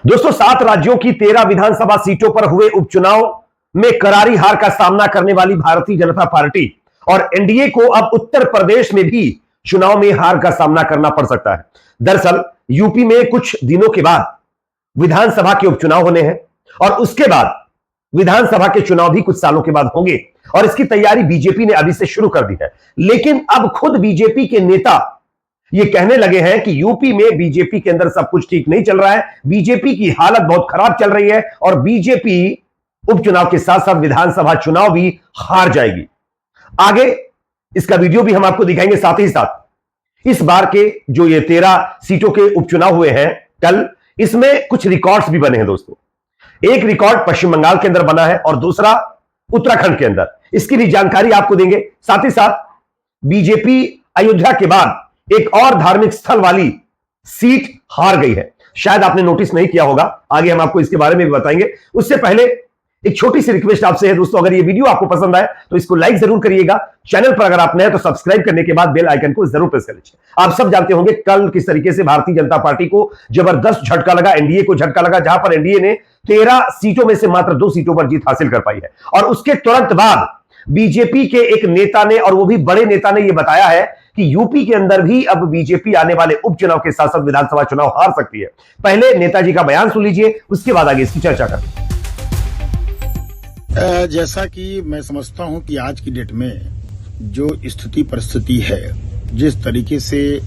दोस्तों 7 राज्यों की 13 विधानसभा सीटों पर हुए उपचुनाव में करारी हार का सामना करने वाली भारतीय जनता पार्टी और एनडीए को अब उत्तर प्रदेश में भी चुनाव में हार का सामना करना पड़ सकता है। दरअसल यूपी में कुछ दिनों के बाद विधानसभा के उपचुनाव होने हैं और उसके बाद विधानसभा के चुनाव भी कुछ सालों के बाद होंगे और इसकी तैयारी बीजेपी ने अभी से शुरू कर दी है। लेकिन अब खुद बीजेपी के नेता ये कहने लगे हैं कि यूपी में बीजेपी के अंदर सब कुछ ठीक नहीं चल रहा है, बीजेपी की हालत बहुत खराब चल रही है और बीजेपी उपचुनाव के साथ साथ विधानसभा चुनाव भी हार जाएगी। आगे इसका वीडियो भी हम आपको दिखाएंगे। साथ ही साथ इस बार के जो ये 13 सीटों के उपचुनाव हुए हैं कल, इसमें कुछ रिकॉर्ड्स भी बने हैं दोस्तों। एक रिकॉर्ड पश्चिम बंगाल के अंदर बना है और दूसरा उत्तराखंड के अंदर, इसकी भी जानकारी आपको देंगे। साथ ही साथ बीजेपी अयोध्या के बाद एक और धार्मिक स्थल वाली सीट हार गई है, शायद आपने नोटिस नहीं किया होगा, आगे हम आपको इसके बारे में भी बताएंगे। उससे पहले एक छोटी सी रिक्वेस्ट आपसे है दोस्तों, अगर ये वीडियो आपको पसंद आए तो इसको लाइक जरूर करिएगा। चैनल पर अगर आप नए हैं तो सब्सक्राइब करने के बाद बेल आइकन को जरूर प्रेस कर लीजिए। आप सब जानते होंगे कल किस तरीके से भारतीय जनता पार्टी को जबरदस्त झटका लगा, एनडीए को झटका लगा, जहां पर एनडीए ने 13 सीटों में से मात्र 2 सीटों पर जीत हासिल कर पाई है। और उसके तुरंत बाद बीजेपी के एक नेता ने, और वो भी बड़े नेता ने, यह बताया है कि यूपी के अंदर भी अब बीजेपी आने वाले उपचुनाव के साथ साथ विधानसभा चुनाव हार सकती है। पहले नेताजी का बयान सुन लीजिए, उसके बाद आगे इसकी चर्चा करें। जैसा कि मैं समझता हूं कि आज की डेट में जो स्थिति परिस्थिति है, जिस तरीके से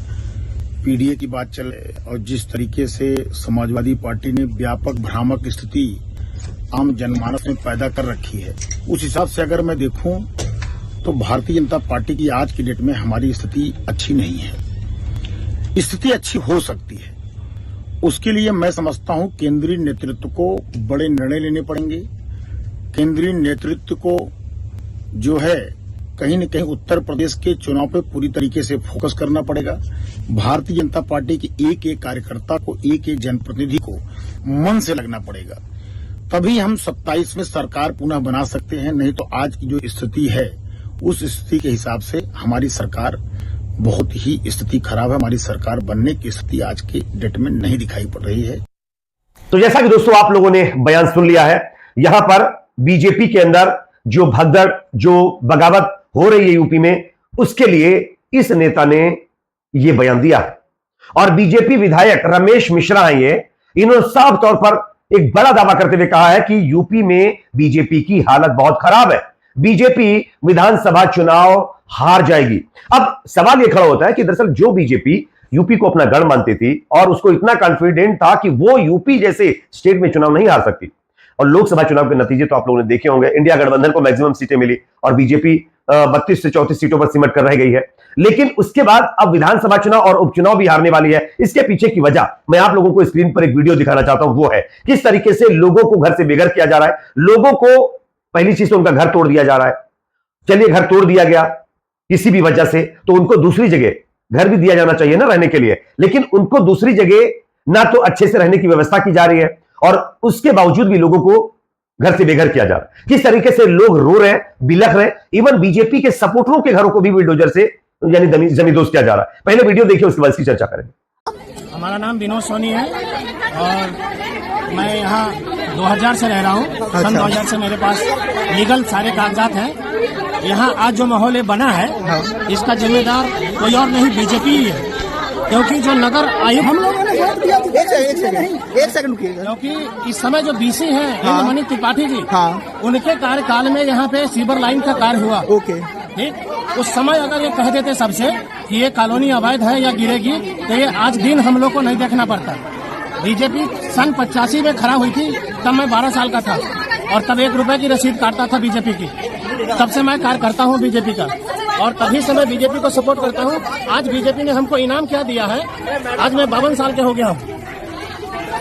पीडीए की बात चले और जिस तरीके से समाजवादी पार्टी ने व्यापक भ्रामक स्थिति आम जनमानस में पैदा कर रखी है, उस हिसाब से अगर मैं देखूं तो भारतीय जनता पार्टी की आज की डेट में हमारी स्थिति अच्छी नहीं है। स्थिति अच्छी हो सकती है, उसके लिए मैं समझता हूं केंद्रीय नेतृत्व को बड़े निर्णय लेने पड़ेंगे। केंद्रीय नेतृत्व को जो है कहीं न कहीं उत्तर प्रदेश के चुनाव पे पूरी तरीके से फोकस करना पड़ेगा। भारतीय जनता पार्टी के एक एक कार्यकर्ता को, एक एक जनप्रतिनिधि को मन से लगना पड़ेगा, तभी हम 27 में सरकार पुनः बना सकते हैं। नहीं तो आज की जो स्थिति है उस स्थिति के हिसाब से हमारी सरकार बहुत ही स्थिति खराब है। हमारी सरकार बनने की स्थिति आज के डेट में नहीं दिखाई पड़ रही है। तो जैसा कि दोस्तों आप लोगों ने बयान सुन लिया है, यहां पर बीजेपी के अंदर जो भगदड़, जो बगावत हो रही है यूपी में, उसके लिए इस नेता ने यह बयान दिया है। और बीजेपी विधायक रमेश मिश्रा हैं ये, इन्होंने साफ तौर पर एक बड़ा दावा करते हुए कहा है कि यूपी में बीजेपी की हालत बहुत खराब है, बीजेपी विधानसभा चुनाव हार जाएगी। अब सवाल यह खड़ा होता है कि दरअसल जो बीजेपी यूपी को अपना गढ़ मानती थी और उसको इतना कॉन्फिडेंट था कि वो यूपी जैसे स्टेट में चुनाव नहीं हार सकती, और लोकसभा चुनाव के नतीजे तो आप लोगों ने देखे होंगे, इंडिया गठबंधन को मैक्सिमम सीटें मिली और बीजेपी 32 से 34 सीटों पर सिमट कर रह गई है। लेकिन उसके बाद अब विधानसभा चुनाव और उपचुनाव भी हारने वाली है। इसके पीछे की वजह मैं आप लोगों को स्क्रीन पर एक वीडियो दिखाना चाहता हूं, वो है किस तरीके से लोगों को घर से बेघर किया जा रहा है। लोगों को पहली चीज तो उनका घर तोड़ दिया जा रहा है। चलिए घर तोड़ दिया गया किसी भी वजह से, तो उनको दूसरी जगह घर भी दिया जाना चाहिए ना रहने के लिए, लेकिन उनको दूसरी जगह ना तो अच्छे से रहने की व्यवस्था की जा रही है और उसके बावजूद भी लोगों को घर से बेघर किया जा रहा है। किस तरीके से लोग रो रहे हैं, बिलख रहे हैं, इवन बीजेपी के सपोर्टरों के घरों को भी बुलडोजर से यानी जमींदोज किया जा रहा है। पहले वीडियो देखिए, उसके बाद इसकी चर्चा करेंगे। हमारा नाम विनोद सोनी है और मैं यहाँ 2000 से रह रहा हूँ। सन 2000 से मेरे पास लीगल सारे कागजात हैं। यहाँ आज जो माहौल बना है इसका जिम्मेदार कोई और नहीं, बीजेपी ही है। क्योंकि जो नगर आयुक्त, हम लोगों ने एक सेकंड क्योंकि इस समय जो बीसी हैं इंद्रमणि त्रिपाठी जी, उनके कार्यकाल में यहाँ पे सीवर लाइन का कार्य हुआ। ठीक, उस समय अगर ये कह देते सबसे कि ये कॉलोनी अवैध है या गिरेगी, तो ये आज दिन हम लोग को नहीं देखना पड़ता। बीजेपी सन 85 में खड़ा हुई थी, तब मैं 12 साल का था और तब 1 रुपए की रसीद काटता था बीजेपी की। तब से मैं कार्य करता हूँ बीजेपी का और तभी से मैं बीजेपी को सपोर्ट करता हूँ। आज बीजेपी ने हमको इनाम क्या दिया है, आज मैं 52 साल के हो गया हूँ।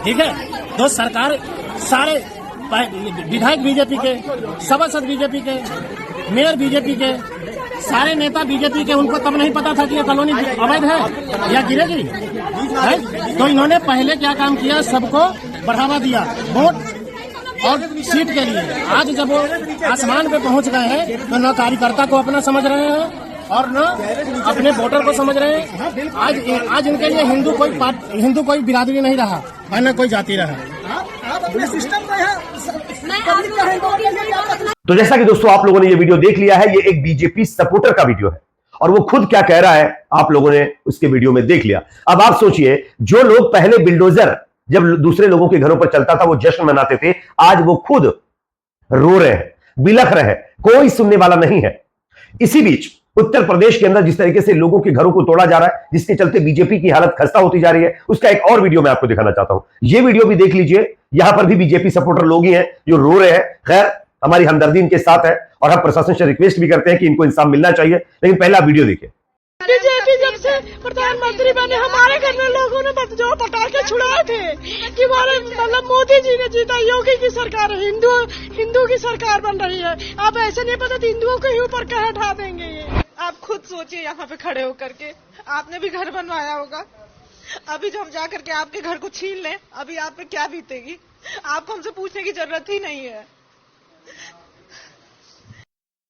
ठीक है, तो सरकार सारे विधायक बीजेपी के, सभासद बीजेपी के, मेयर बीजेपी के, सारे नेता बीजेपी के, उनको तब नहीं पता था कि ये कॉलोनी अवैध है या गिरेगी है? तो इन्होंने पहले क्या काम किया, सबको बढ़ावा दिया वोट और सीट के लिए। आज जब वो आसमान पे पहुंच गए हैं तो न कार्यकर्ता को अपना समझ रहे हैं और न अपने वोटर को समझ रहे हैं। आज इनके लिए हिंदू कोई बिरादरी नहीं रहा और न कोई जाति रहा। तो जैसा कि दोस्तों आप लोगों ने ये वीडियो देख लिया है, ये एक बीजेपी सपोर्टर का वीडियो है और वो खुद क्या कह रहा है आप लोगों ने उसके वीडियो में देख लिया। अब आप सोचिए, जो लोग पहले बिल्डोजर जब दूसरे लोगों के घरों पर चलता था वो जश्न मनाते थे, आज वो खुद रो रहे हैं, बिलख रहे हैं, कोई सुनने वाला नहीं है। इसी बीच उत्तर प्रदेश के अंदर जिस तरीके से लोगों के घरों को तोड़ा जा रहा है, जिसके चलते बीजेपी की हालत खस्ता होती जा रही है, उसका एक और वीडियो मैं आपको दिखाना चाहता हूं। यह वीडियो भी देख लीजिए। यहां पर भी बीजेपी सपोर्टर लोग ही हैं जो रो रहे हैं। खैर, हमारी हमदर्दी इनके साथ है और हम प्रशासन से रिक्वेस्ट भी करते हैं कि इनको इंसाफ मिलना चाहिए, लेकिन पहला वीडियो देखिए। बीजेपी जब से प्रधानमंत्री बने, हमारे घर में लोगों ने जो पटाखे छुड़ाए थे कि मतलब मोदी जी ने जीता, योगी की सरकार है, हिंदू की सरकार बन रही है। आप ऐसे नहीं पता हिंदुओं के ही ऊपर कहाँ ढा देंगे ये। आप खुद सोचिए, यहाँ पे खड़े होकर के आपने भी घर बनवाया होगा। अभी जो हम जा करके आपके घर को छीन लें, अभी आप पे क्या बीतेगी, आपको हमसे पूछने की जरूरत ही नहीं है।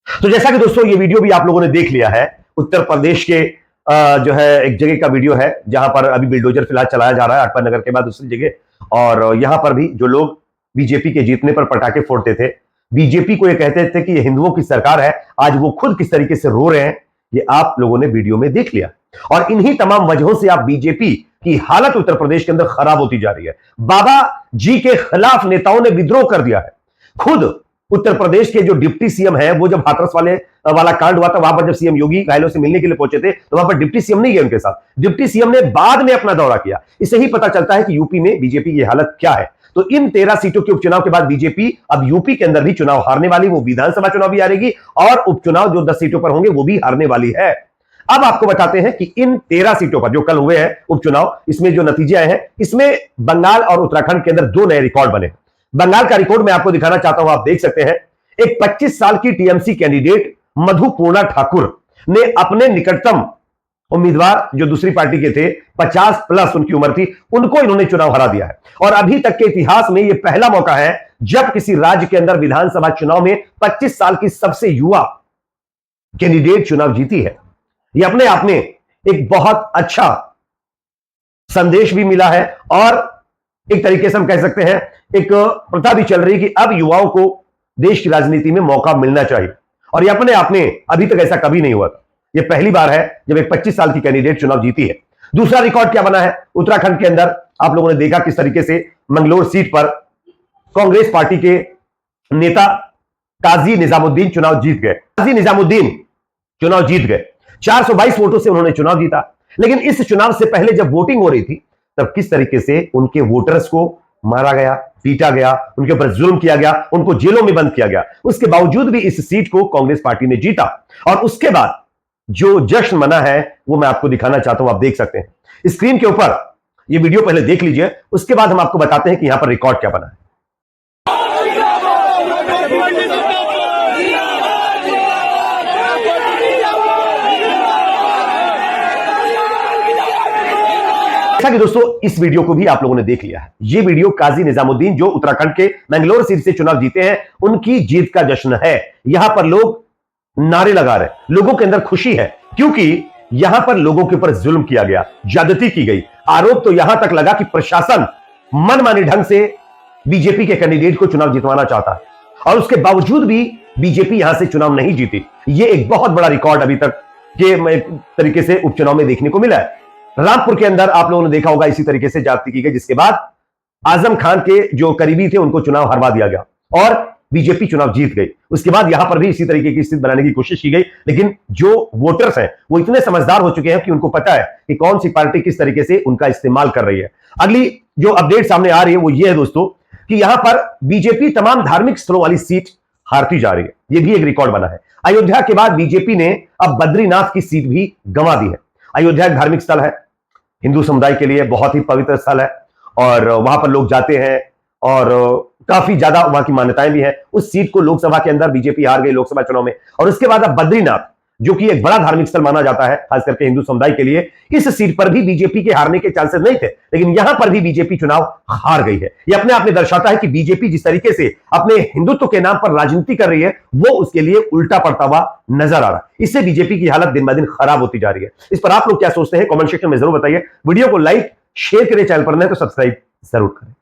तो जैसा कि दोस्तों ये वीडियो भी आप लोगों ने देख लिया है, उत्तर प्रदेश के जो है एक जगह का वीडियो है जहां पर अभी बिल्डोजर फिलहाल चलाया जा रहा है अटपा नगर के बाद दूसरी जगह, और यहां पर भी जो लोग बीजेपी के जीतने पर पटाखे फोड़ते थे, बीजेपी को ये कहते थे कि ये हिंदुओं की सरकार है, आज वो खुद किस तरीके से रो रहे हैं ये आप लोगों ने वीडियो में देख लिया। और इन्हीं तमाम वजहों से आप बीजेपी की हालत उत्तर प्रदेश के अंदर खराब होती जा रही है। बाबा जी के खिलाफ नेताओं ने विद्रोह कर दिया है। खुद उत्तर प्रदेश के जो डिप्टी सीएम है, वो जब हाथरस वाला कांड हुआ था, वहां पर जब सीएम योगी घायलों से मिलने के लिए पहुंचे थे, तो वहां पर डिप्टी सीएम नहीं गए उनके साथ। डिप्टी सीएम ने बाद में अपना दौरा किया। इससे ही पता चलता है कि यूपी में बीजेपी की हालत क्या है। तो इन 13 सीटों के उपचुनाव के बाद बीजेपी अब यूपी के अंदर भी चुनाव हारने वाली, वो विधानसभा चुनाव भी हारेगी और उपचुनाव जो 10 सीटों पर होंगे वो भी हारने वाली है। अब आपको बताते हैं कि इन 13 सीटों पर जो कल हुए हैं उपचुनाव, इसमें जो नतीजे आए हैं, इसमें बंगाल और उत्तराखंड के अंदर 2 नए रिकॉर्ड बने। बंगाल का रिकॉर्ड मैं आपको दिखाना चाहता हूं, आप देख सकते हैं। एक 25 साल की टीएमसी कैंडिडेट मधुपूर्णा ठाकुर ने अपने निकटतम उम्मीदवार जो दूसरी पार्टी के थे, 50+ उनकी उम्र थी, उनको इन्होंने चुनाव हरा दिया है। और अभी तक के इतिहास में यह पहला मौका है जब किसी राज्य के अंदर विधानसभा चुनाव में 25 साल की सबसे युवा कैंडिडेट चुनाव जीती है। यह अपने आप में एक बहुत अच्छा संदेश भी मिला है और एक तरीके से हम कह सकते हैं एक प्रथा भी चल रही है कि अब युवाओं को देश की राजनीति में मौका मिलना चाहिए। और यह अपने आप में अभी तक ऐसा कभी नहीं हुआ था। यह पहली बार है जब एक 25 साल की कैंडिडेट चुनाव जीती है। दूसरा रिकॉर्ड क्या बना है उत्तराखंड के अंदर, आप लोगों ने देखा किस तरीके से मंगलोर सीट पर कांग्रेस पार्टी के नेता काजी निजामुद्दीन चुनाव जीत गए। काजी निजामुद्दीन चुनाव जीत गए, 422 वोटों से उन्होंने चुनाव जीता। लेकिन इस चुनाव से पहले जब वोटिंग हो रही थी, तब किस तरीके से उनके वोटर्स को मारा गया, पीटा गया, उनके ऊपर जुल्म किया गया, उनको जेलों में बंद किया गया। उसके बावजूद भी इस सीट को कांग्रेस पार्टी ने जीता। और उसके बाद जो जश्न मना है वो मैं आपको दिखाना चाहता हूं, आप देख सकते हैं स्क्रीन के ऊपर। ये वीडियो पहले देख लीजिए, उसके बाद हम आपको बताते हैं कि यहां पर रिकॉर्ड क्या बना है। जैसा कि दोस्तों इस वीडियो को भी आप लोगों ने देख लिया है। ये वीडियो काजी निजामुद्दीन जो उत्तराखंड के मैंगलोर सीट से चुनाव जीते हैं, उनकी जीत का जश्न है। यहां पर लोग नारे लगा रहे, लोगों के अंदर खुशी है, क्योंकि यहां पर लोगों के ऊपर जुल्म किया गया, ज्यादती की गई। आरोप तो यहां तक लगा कि प्रशासन मनमानी ढंग से बीजेपी के कैंडिडेट को चुनाव जितवाना चाहता है, और उसके बावजूद भी बीजेपी यहां से चुनाव नहीं जीती। यह एक बहुत बड़ा रिकॉर्ड अभी तक के तरीके से उपचुनाव में देखने को मिला है। रामपुर के अंदर आप लोगों ने देखा होगा इसी तरीके से ज्यादती की गई, जिसके बाद आजम खान के जो करीबी थे उनको चुनाव हरवा दिया गया और बीजेपी चुनाव जीत गई। उसके बाद यहां पर भी इसी तरीके की स्थिति बनाने की कोशिश की गई, लेकिन जो वोटर्स हैं वो इतने समझदार हो चुके हैं कि उनको पता है कि कौन सी पार्टी किस तरीके से उनका इस्तेमाल कर रही है। अगली जो अपडेट सामने आ रही है वो ये है दोस्तों कि यहां पर बीजेपी तमाम धार्मिक स्थलों वाली सीट हारती जा रही है। यह भी एक रिकॉर्ड बना है। अयोध्या के बाद बीजेपी ने अब बद्रीनाथ की सीट भी गंवा दी है। अयोध्या एक धार्मिक स्थल है, हिंदू समुदाय के लिए बहुत ही पवित्र स्थल है और वहां पर लोग जाते हैं और काफी ज्यादा वहां की मान्यताएं भी हैं। उस सीट को लोकसभा के अंदर बीजेपी हार गई लोकसभा चुनाव में, और उसके बाद अब बद्रीनाथ जो कि एक बड़ा धार्मिक स्थल माना जाता है खास करके हिंदू समुदाय के लिए, इस सीट पर भी बीजेपी के हारने के चांसेस नहीं थे, लेकिन यहां पर भी बीजेपी चुनाव हार गई है। यह अपने आप में दर्शाता है कि बीजेपी जिस तरीके से अपने हिंदुत्व के नाम पर राजनीति कर रही है वो उसके लिए उल्टा पड़ता हुआ नजर आ रहा है। इससे बीजेपी की हालत दिन ब दिन खराब होती जा रही है। इस पर आप लोग क्या सोचते हैं कमेंट सेक्शन में जरूर बताइए। वीडियो को लाइक शेयर करें, चैनल पर नए तो सब्सक्राइब जरूर करें।